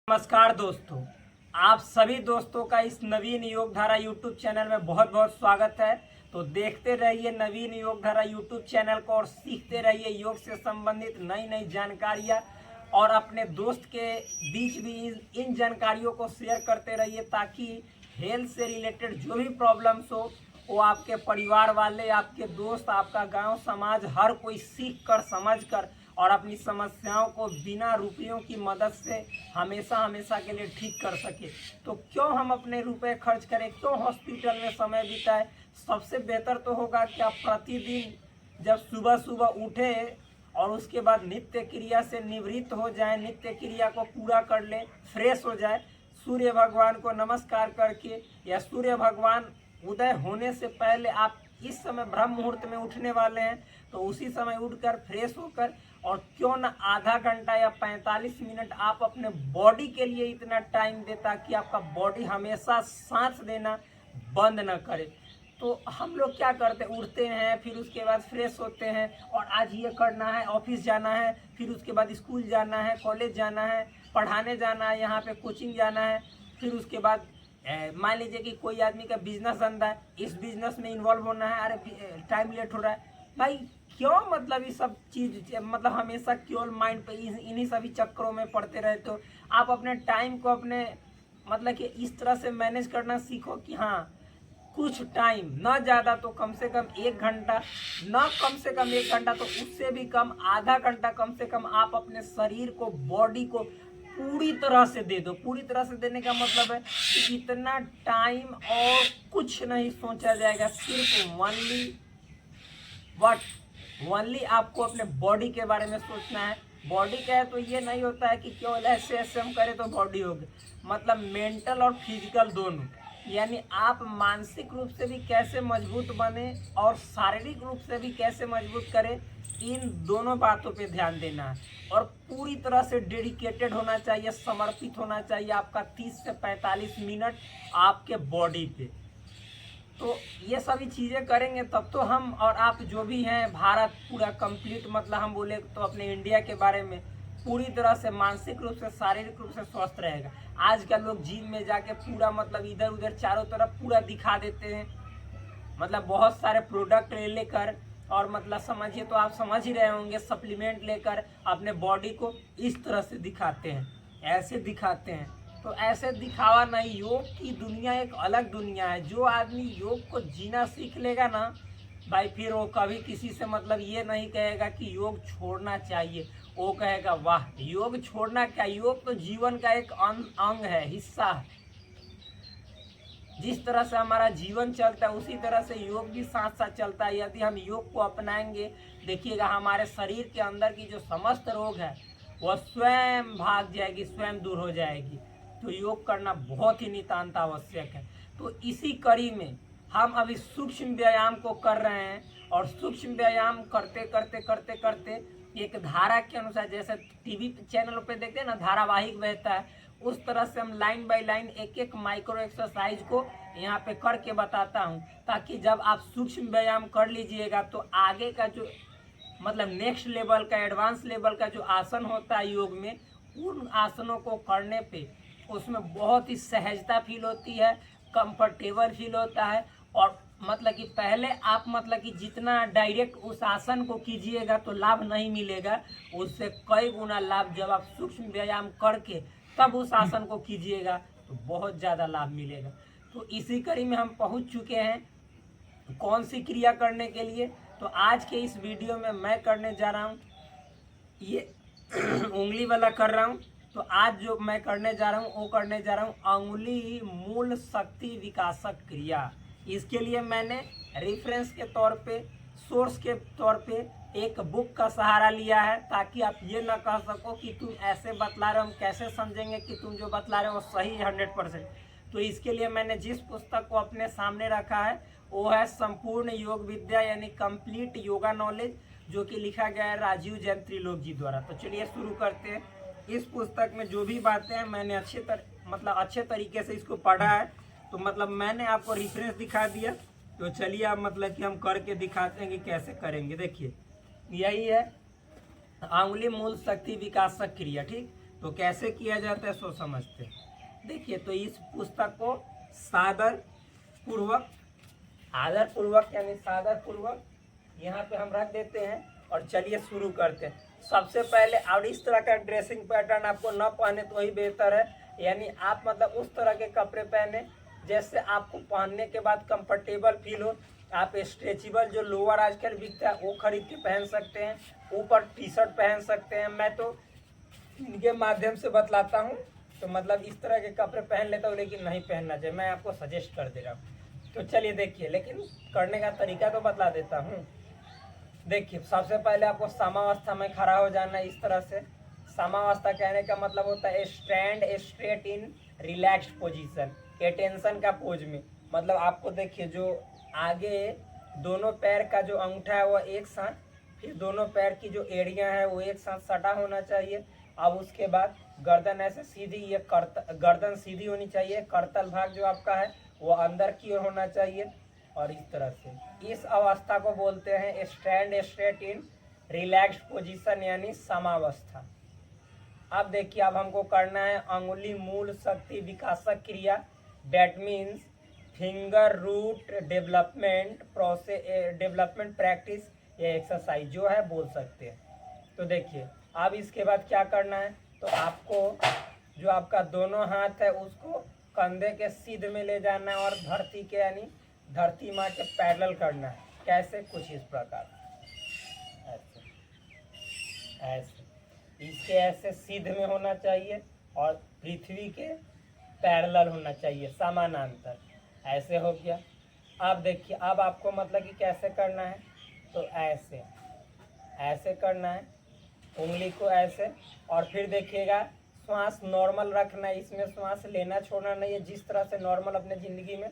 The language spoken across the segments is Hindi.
नमस्कार दोस्तों, आप सभी दोस्तों का इस नवीन योग धारा यूट्यूब चैनल में बहुत बहुत स्वागत है। तो देखते रहिए नवीन योग धारा यूट्यूब चैनल को और सीखते रहिए योग से संबंधित नई नई जानकारियाँ और अपने दोस्त के बीच भी इन जानकारियों को शेयर करते रहिए ताकि हेल्थ से रिलेटेड जो भी प्रॉब्लम्स हो वो आपके परिवार वाले, आपके दोस्त, आपका गांव समाज हर कोई सीख कर समझ कर और अपनी समस्याओं को बिना रुपयों की मदद से हमेशा हमेशा के लिए ठीक कर सके। तो क्यों हम अपने रुपए खर्च करें, क्यों हॉस्पिटल में समय बिताएं। सबसे बेहतर तो होगा कि आप प्रतिदिन जब सुबह सुबह उठे और उसके बाद नित्य क्रिया से निवृत्त हो जाए, नित्य क्रिया को पूरा कर ले, फ्रेश हो जाए, सूर्य भगवान को नमस्कार करके या सूर्य भगवान उदय होने से पहले आप इस समय ब्रह्म मुहूर्त में उठने वाले हैं तो उसी समय उठकर फ्रेश होकर और क्यों ना आधा घंटा या 45 मिनट आप अपने बॉडी के लिए इतना टाइम दे ताकि आपका बॉडी हमेशा सांस देना बंद न करे। तो हम लोग क्या करते हैं, उठते हैं, फिर उसके बाद फ्रेश होते हैं और आज ये करना है, ऑफिस जाना है, फिर उसके बाद स्कूल जाना है, कॉलेज जाना है, पढ़ाने जाना है, यहाँ पे कोचिंग जाना है, फिर उसके बाद मान लीजिए कि कोई आदमी का बिजनेस धंधा है, इस बिजनेस में इन्वॉल्व होना है, अरे टाइम लेट हो रहा है। भाई क्यों मतलब ये सब चीज़ मतलब हमेशा केवल माइंड पे इन्हीं सभी चक्करों में पड़ते रहते हो। आप अपने टाइम को अपने मतलब कि इस तरह से मैनेज करना सीखो कि हाँ कुछ टाइम, न ज़्यादा तो कम से कम 1 घंटा, न कम से कम 1 घंटा तो उससे भी कम आधा घंटा कम से कम आप अपने शरीर को, बॉडी को पूरी तरह से दे दो। पूरी तरह से देने का मतलब है कि इतना टाइम और कुछ नहीं सोचा जाएगा, सिर्फ ओनली आपको अपने बॉडी के बारे में सोचना है। बॉडी क्या है तो ये नहीं होता है कि केवल ऐसे ऐसे हम करें तो बॉडी होगी, मतलब मेंटल और फिजिकल दोनों, यानी आप मानसिक रूप से भी कैसे मजबूत बने और शारीरिक रूप से भी कैसे मजबूत करें, इन दोनों बातों पे ध्यान देना है और पूरी तरह से डेडिकेटेड होना चाहिए, समर्पित होना चाहिए आपका 30 से 45 मिनट आपके बॉडी पे। तो ये सभी चीज़ें करेंगे तब तो हम और आप जो भी हैं, भारत पूरा कंप्लीट, मतलब हम बोले तो अपने इंडिया के बारे में, पूरी तरह से मानसिक रूप से, शारीरिक रूप से स्वस्थ रहेगा। आजकल लोग जिम में जाके पूरा मतलब इधर उधर चारों तरफ पूरा दिखा देते हैं, मतलब बहुत सारे प्रोडक्ट ले लेकर और मतलब समझिए तो आप समझ ही रहे होंगे, सप्लीमेंट लेकर अपने बॉडी को इस तरह से दिखाते हैं, ऐसे दिखाते हैं। तो ऐसे दिखावा नहीं, योग की दुनिया एक अलग दुनिया है। जो आदमी योग को जीना सीख लेगा ना भाई, फिर वो कभी किसी से मतलब ये नहीं कहेगा कि योग छोड़ना चाहिए। वो कहेगा वाह, योग छोड़ना क्या, योग तो जीवन का एक अंग है, हिस्सा है। जिस तरह से हमारा जीवन चलता है उसी तरह से योग भी साथ साथ चलता है। यदि हम योग को अपनाएंगे, देखिएगा हमारे शरीर के अंदर की जो समस्त रोग है वह स्वयं भाग जाएगी, स्वयं दूर हो जाएगी। तो योग करना बहुत ही नितांत आवश्यक है। तो इसी कड़ी में हम अभी सूक्ष्म व्यायाम को कर रहे हैं और सूक्ष्म व्यायाम करते करते करते करते एक धारा के अनुसार, जैसे टीवी चैनलों पे देखते हैं ना धारावाहिक बहता है, उस तरह से हम लाइन बाय लाइन एक एक माइक्रो एक्सरसाइज को यहाँ पे करके बताता हूँ, ताकि जब आप सूक्ष्म व्यायाम कर लीजिएगा तो आगे का जो मतलब नेक्स्ट लेवल का, एडवांस लेवल का जो आसन होता है योग में, उन आसनों को करने पे उसमें बहुत ही सहजता फील होती है, कंफर्टेबल फील होता है। और मतलब कि पहले आप मतलब कि जितना डायरेक्ट उस आसन को कीजिएगा तो लाभ नहीं मिलेगा, उससे कई गुना लाभ जब आप सूक्ष्म व्यायाम करके तब उस आसन को कीजिएगा तो बहुत ज़्यादा लाभ मिलेगा। तो इसी कड़ी में हम पहुंच चुके हैं कौन सी क्रिया करने के लिए। तो आज के इस वीडियो में मैं करने जा रहा हूँ ये उंगली वाला कर रहा हूँ। तो आज जो मैं करने जा रहा हूँ वो करने जा रहा हूँ अंगुली मूल शक्ति विकासक क्रिया। इसके लिए मैंने रेफरेंस के तौर पे, सोर्स के तौर पे एक बुक का सहारा लिया है, ताकि आप ये ना कह सको कि तुम ऐसे बतला रहे हो, हम कैसे समझेंगे कि तुम जो बतला रहे हो वो सही है 100%। तो इसके लिए मैंने जिस पुस्तक को अपने सामने रखा है वो है संपूर्ण योग विद्या, यानी कंप्लीट योगा नॉलेज, जो कि लिखा गया है राजीव जैन त्रिलोक जी द्वारा। तो चलिए शुरू करते हैं। इस पुस्तक में जो भी बातें हैं मैंने अच्छे तरीके से इसको पढ़ा है, तो मतलब मैंने आपको रेफरेंस दिखा दिया। तो चलिए अब मतलब कि हम करके दिखाते हैं कि कैसे करेंगे। देखिए यही है अंगुली मूल शक्ति विकासक क्रिया, ठीक। तो कैसे किया जाता है सो समझते हैं। देखिए, तो इस पुस्तक को सादर पूर्वक, आदर पूर्वक यानी सादर पूर्वक यहाँ पे हम रख देते हैं और चलिए शुरू करते हैं। सबसे पहले, और इस तरह का ड्रेसिंग पैटर्न आपको न पहने तो वही बेहतर है, यानी आप मतलब उस तरह के कपड़े पहने जैसे आपको पहनने के बाद कंफर्टेबल फील हो। आप स्ट्रेचेबल जो लोअर आजकल बिकता है वो खरीद के पहन सकते हैं, ऊपर टी शर्ट पहन सकते हैं। मैं तो इनके माध्यम से बतलाता हूँ, तो मतलब इस तरह के कपड़े पहन लेता हूँ, लेकिन नहीं पहनना चाहिए, मैं आपको सजेस्ट कर दे रहा हूँ। तो चलिए देखिए, लेकिन करने का तरीका तो बतला देता हूँ। देखिए, सबसे पहले आपको समावस्था में खड़ा हो जाना है इस तरह से। समावस्था कहने का मतलब होता है stand straight in relaxed position, attention का पोज में। मतलब आपको देखिए, जो आगे दोनों पैर का जो अंगूठा है वो एक साथ, फिर दोनों पैर की जो एड़ियां है वो एक साथ सटा होना चाहिए। अब उसके बाद गर्दन ऐसे सीधी, ये गर्दन सीधी होनी चाहिए। करतल भाग जो आपका है वो अंदर की ओर होना चाहिए, और इस तरह से। इस अवस्था को बोलते हैं stand straight in relaxed position यानी समावस्था। अब देखिए, अब हमको करना है अंगुली मूल शक्ति विकासक क्रिया, that means finger root development process, development practice या एक्सरसाइज जो है बोल सकते हैं। तो देखिए, अब इसके बाद क्या करना है, तो आपको जो आपका दोनों हाथ है उसको कंधे के सीध में ले जाना है और धरती के यानी धरती माँ के पैरेलल करना है। कैसे, कुछ इस प्रकार, ऐसे ऐसे, इसके ऐसे सीध में होना चाहिए और पृथ्वी के पैरेलल होना चाहिए, समानांतर। ऐसे हो गया। अब देखिए, अब आपको मतलब कि कैसे करना है, तो ऐसे ऐसे करना है, उंगली को ऐसे, और फिर देखिएगा श्वास नॉर्मल रखना है, इसमें श्वास लेना छोड़ना नहीं है। जिस तरह से नॉर्मल अपने ज़िंदगी में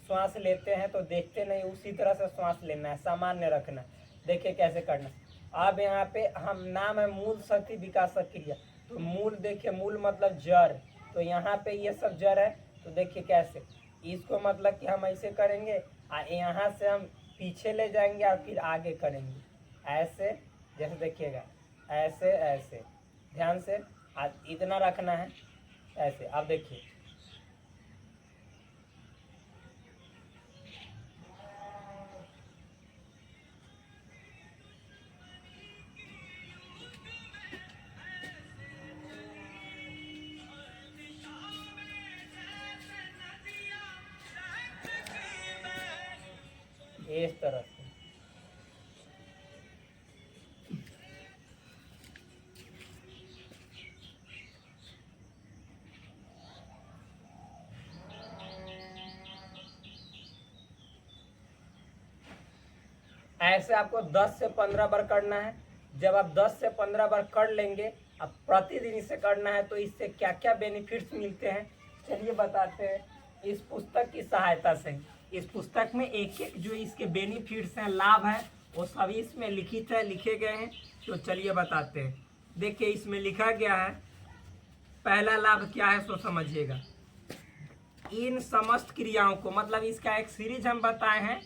श्वास लेते हैं तो देखते नहीं, उसी तरह से श्वास लेना है, सामान्य रखना। देखिए कैसे करना। अब यहाँ पे हम नाम है मूल शक्ति विकासक क्रिया, तो मूल देखिए, मूल मतलब जड़, तो यहाँ पे ये सब जड़ है। तो देखिए कैसे, इसको मतलब कि हम ऐसे करेंगे और यहाँ से हम पीछे ले जाएंगे और फिर आगे करेंगे ऐसे, जैसे देखिएगा ऐसे ऐसे, ध्यान से इतना रखना है ऐसे। अब देखिए, इस तरह से। ऐसे आपको 10 से 15 बार करना है। जब आप 10 से 15 बार कर लेंगे, अब प्रतिदिन इसे करना है, तो इससे क्या क्या बेनिफिट्स मिलते हैं चलिए बताते हैं। इस पुस्तक की सहायता से, इस पुस्तक में एक एक जो इसके बेनिफिट्स हैं, लाभ है, वो सभी इसमें लिखित है, लिखे गए हैं। तो चलिए बताते हैं। देखिए, इसमें लिखा गया है, पहला लाभ क्या है सो समझिएगा। इन समस्त क्रियाओं को, मतलब इसका एक सीरीज हम बताए हैं,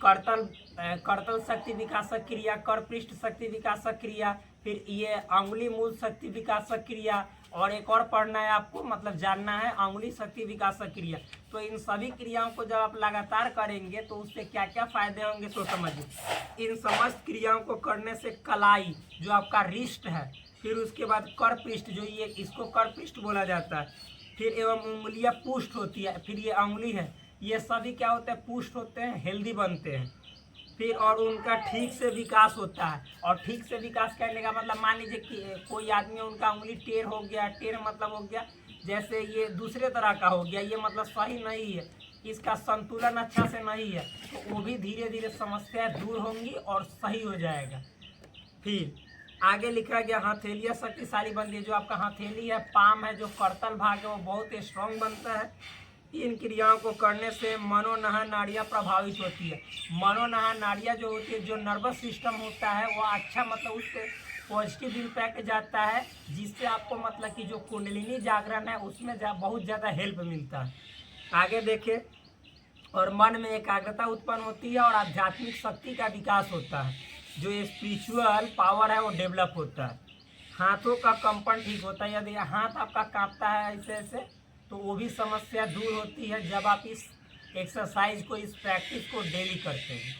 करतल शक्ति विकासक क्रिया, कर पृष्ठ शक्ति विकासक क्रिया, फिर ये अंगुली मूल शक्ति विकासक क्रिया, और एक और पढ़ना है आपको, मतलब जानना है अंगुली शक्ति विकासक क्रिया। तो इन सभी क्रियाओं को जब आप लगातार करेंगे तो उससे क्या क्या फायदे होंगे तो समझिए। इन समस्त क्रियाओं को करने से कलाई जो आपका रिस्ट है, फिर उसके बाद कर पृष्ठ, जो ये इसको कर पृष्ठ बोला जाता है, फिर एवं उंगलियां पुष्ट होती है, फिर ये अंगुली है, ये सभी क्या होते हैं, पुष्ट होते हैं, हेल्दी बनते हैं। फिर और उनका ठीक से विकास होता है। और ठीक से विकास करने का मतलब, मान लीजिए कि कोई आदमी, उनका उंगली टेढ़ हो गया, टेढ़ मतलब हो गया जैसे ये दूसरे तरह का हो गया, ये मतलब सही नहीं है, इसका संतुलन अच्छा से नहीं है, तो वो भी धीरे धीरे समस्याएं दूर होंगी और सही हो जाएगा। फिर आगे लिखा गया, हथेलियाँ शक्तिशाली बनती है। जो आपका हथेली है, पाम है, जो करतल भाग है, वो बहुत स्ट्रांग बनता है। इन क्रियाओं को करने से मनोनहन नाड़ियाँ प्रभावित होती है। मनोनहन नाड़ियाँ जो होती है, जो नर्वस सिस्टम होता है, वो अच्छा मतलब उस पर पॉजिटिव इम्पैक्ट जाता है, जिससे आपको मतलब कि जो कुंडलिनी जागरण है उसमें बहुत ज़्यादा हेल्प मिलता है। आगे देखें, और मन में एकाग्रता उत्पन्न होती है और आध्यात्मिक शक्ति का विकास होता है, जो स्पिरिचुअल पावर है वो डेवलप होता है। हाथों का कंपन ठीक होता है। यदि हाथ आपका कांपता है ऐसे ऐसे, तो वो भी समस्या दूर होती है जब आप इस एक्सरसाइज को, इस प्रैक्टिस को डेली करते हैं।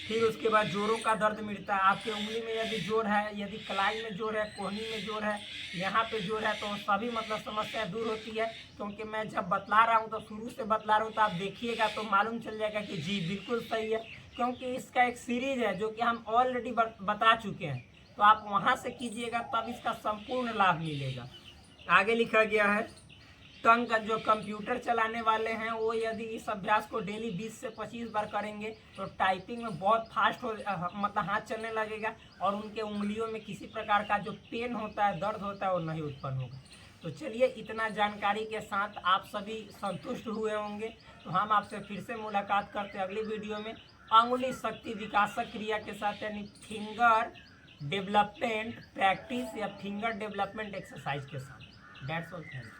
फिर उसके बाद जोड़ों का दर्द मिटता है। आपके उंगली में यदि जोड़ है, यदि कलाई में जोड़ है, कोहनी में जोड़ है, यहाँ पे जोड़ है, तो सभी मतलब समस्या दूर होती है। क्योंकि मैं जब बतला रहा हूँ तो शुरू से बतला रहा हूँ, तो आप देखिएगा तो मालूम चल जाएगा कि जी बिल्कुल सही है। क्योंकि इसका एक सीरीज है जो कि हम ऑलरेडी बता चुके हैं, तो आप वहाँ से कीजिएगा तब इसका संपूर्ण लाभ मिलेगा। आगे लिखा गया है, टंग का जो कंप्यूटर चलाने वाले हैं वो यदि इस अभ्यास को डेली 20 से 25 बार करेंगे तो टाइपिंग में बहुत फास्ट हो, मतलब हाथ चलने लगेगा और उनके उंगलियों में किसी प्रकार का जो पेन होता है, दर्द होता है, वो नहीं उत्पन्न होगा। तो चलिए, इतना जानकारी के साथ आप सभी संतुष्ट हुए होंगे। तो हम आपसे फिर से मुलाकात करते हैं अगली वीडियो में अंगुली शक्ति विकासक क्रिया के साथ, यानी फिंगर डेवलपमेंट प्रैक्टिस या फिंगर डेवलपमेंट एक्सरसाइज के साथ। That's all.